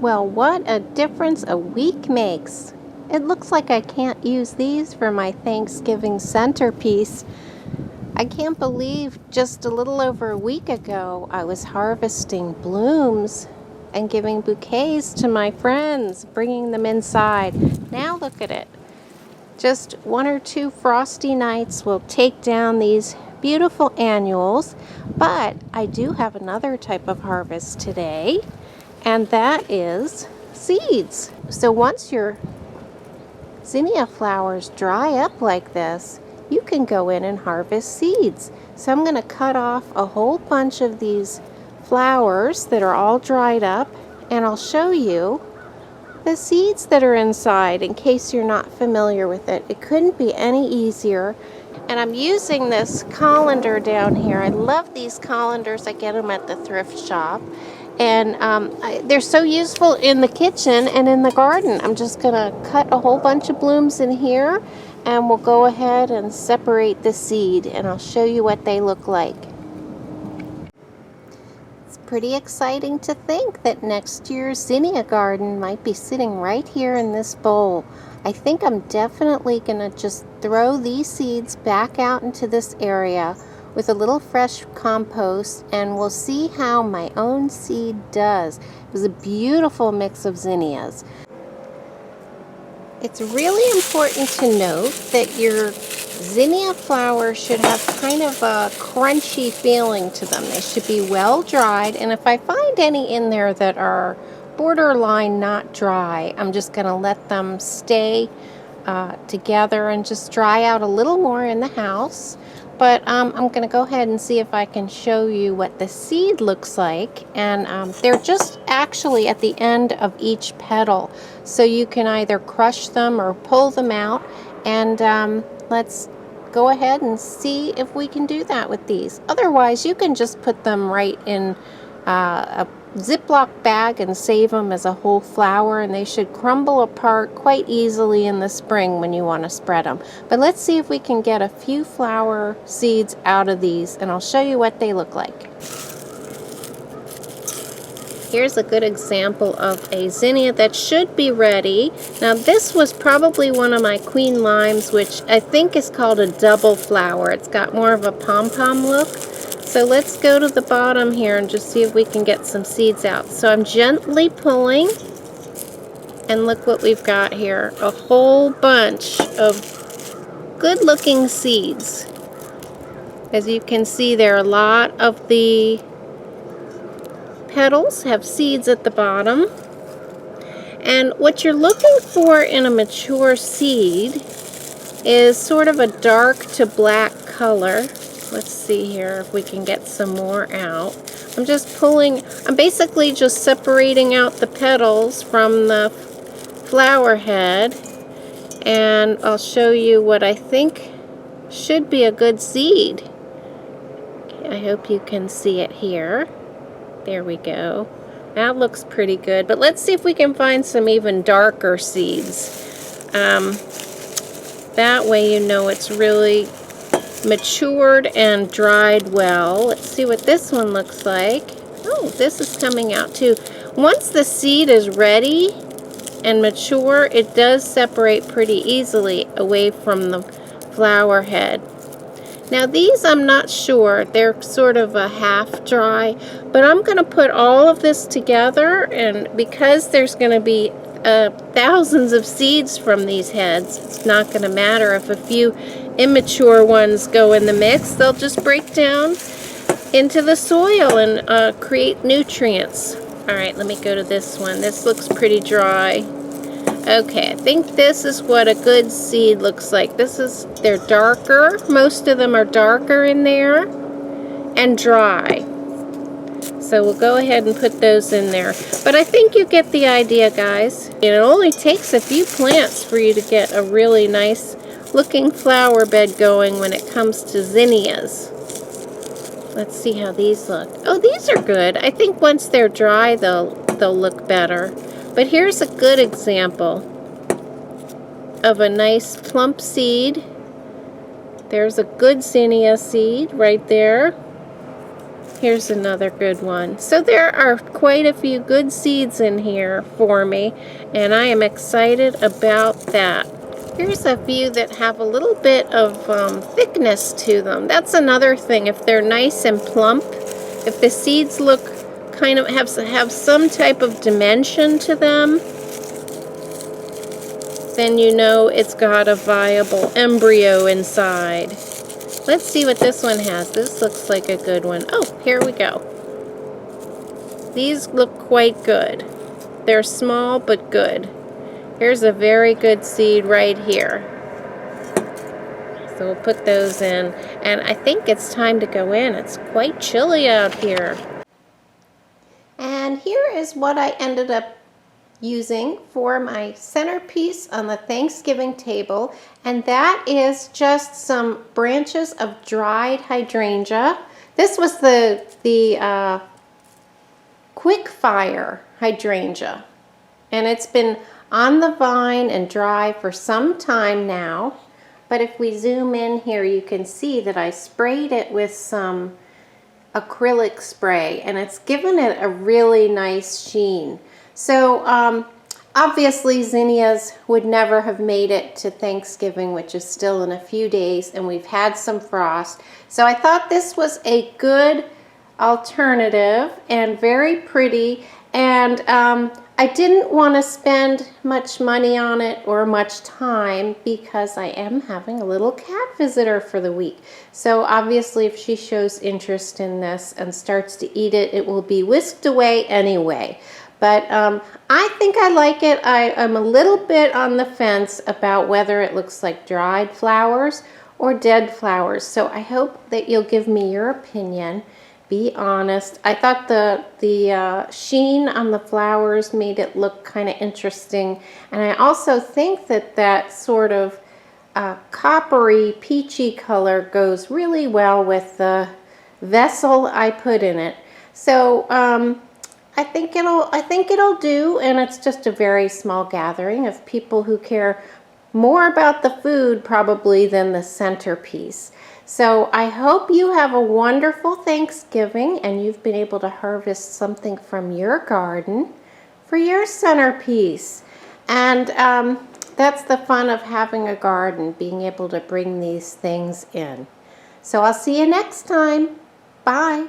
Well, what a difference a week makes. It looks like I can't use these for my Thanksgiving centerpiece. I can't believe just a little over a week ago I was harvesting blooms and giving bouquets to my friends, bringing them inside. Now look at it. Just 1 or 2 frosty nights will take down these beautiful annuals, but I do have another type of harvest today, and that is seeds. So once your zinnia flowers dry up like this, you can go in and harvest seeds. So I'm going to cut off a whole bunch of these flowers that are all dried up, and I'll show you the seeds that are inside in case you're not familiar with it. It couldn't be any easier. And I'm using this colander down here. I love these colanders. I get them at the thrift shop. And they're so useful in the kitchen and in the garden. I'm just going to cut a whole bunch of blooms in here, and we'll go ahead and separate the seed, and I'll show you what they look like. It's pretty exciting to think that next year's zinnia garden might be sitting right here in this bowl. I think I'm definitely going to just throw these seeds back out into this area with a little fresh compost, and we'll see how my own seed does. It was a beautiful mix of zinnias. It's really important to note that your zinnia flowers should have kind of a crunchy feeling to them. They should be well dried, and if I find any in there that are borderline not dry, I'm just going to let them stay together and just dry out a little more in the house. But I'm going to go ahead and see if I can show you what the seed looks like. And they're just actually at the end of each petal. So you can either crush them or pull them out. And let's go ahead and see if we can do that with these. Otherwise, you can just put them right in a Ziploc bag and save them as a whole flower, and they should crumble apart quite easily in the spring when you want to spread them. But let's see if we can get a few flower seeds out of these, and I'll show you what they look like. Here's a good example of a zinnia that should be ready. Now this was probably one of my queen limes, which I think is called a double flower. It's got more of a pom-pom look. So let's go to the bottom here and just see if we can get some seeds out. So I'm gently pulling, and look what we've got here. A whole bunch of good looking seeds. As you can see, there are a lot of the petals have seeds at the bottom. And what you're looking for in a mature seed is sort of a dark to black color. Let's see here if we can get some more out. I'm just pulling, I'm basically just separating out the petals from the flower head, and I'll show you what I think should be a good seed. Okay, I hope you can see it here. There we go. That looks pretty good, but let's see if we can find some even darker seeds. That way you know it's really matured and dried well. Let's see what this one looks like. Oh, this is coming out too. Once the seed is ready and mature, it does separate pretty easily away from the flower head. Now these, I'm not sure, they're sort of a half dry, but I'm going to put all of this together, and because there's going to be thousands of seeds from these heads, it's not going to matter if a few immature ones go in the mix. They'll just break down into the soil and create nutrients. Alright, let me go to this one. This looks pretty dry. Okay, I think this is what a good seed looks like. They're darker. Most of them are darker in there and dry. So we'll go ahead and put those in there. But I think you get the idea, guys. And it only takes a few plants for you to get a really nice looking flower bed going when it comes to zinnias. Let's see how these look. Oh, these are good. I think once they're dry, they'll look better. But here's a good example of a nice plump seed. There's a good zinnia seed right there. Here's another good one. So there are quite a few good seeds in here for me, and I am excited about that. Here's a few that have a little bit of thickness to them. That's another thing. If they're nice and plump, if the seeds look kind of have some type of dimension to them, then you know it's got a viable embryo inside. Let's see what this one has. This looks like a good one. Oh, here we go. These look quite good. They're small but good. Here's a very good seed right here. So we'll put those in. And I think it's time to go in. It's quite chilly out here. And here is what I ended up using for my centerpiece on the Thanksgiving table, and that is just some branches of dried hydrangea. This was the quick fire hydrangea, and it's been on the vine and dry for some time now. But if we zoom in here, you can see that I sprayed it with some acrylic spray, and it's given it a really nice sheen. So obviously zinnias would never have made it to Thanksgiving, which is still in a few days, and we've had some frost. So I thought this was a good alternative and very pretty, and I didn't want to spend much money on it or much time because I am having a little cat visitor for the week. So obviously if she shows interest in this and starts to eat it, it will be whisked away anyway. But I think I like it. I'm a little bit on the fence about whether it looks like dried flowers or dead flowers. So I hope that you'll give me your opinion. Be honest. I thought the sheen on the flowers made it look kind of interesting. And I also think that that sort of coppery, peachy color goes really well with the vessel I put in it. So I think it'll do, and it's just a very small gathering of people who care more about the food probably than the centerpiece. So I hope you have a wonderful Thanksgiving and you've been able to harvest something from your garden for your centerpiece. And that's the fun of having a garden, being able to bring these things in. So I'll see you next time. Bye.